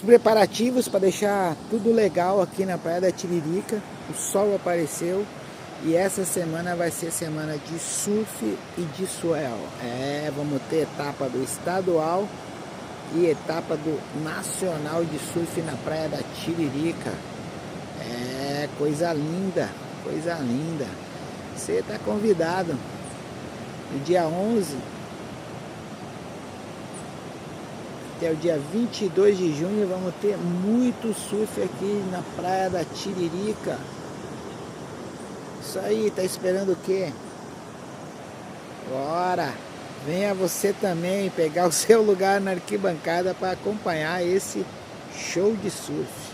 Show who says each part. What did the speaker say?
Speaker 1: os preparativos para deixar tudo legal aqui na Praia da Tiririca. O sol apareceu e essa semana vai ser semana de surf e de swell. Vamos ter etapa do estadual e etapa do nacional de surf na Praia da Tiririca. Coisa linda, coisa linda. Você está convidado. No dia 11 até o dia 22 de junho vamos ter muito surf aqui na Praia da Tiririca. Isso aí, tá esperando o quê? Bora! Venha você também pegar o seu lugar na arquibancada para acompanhar esse show de surf.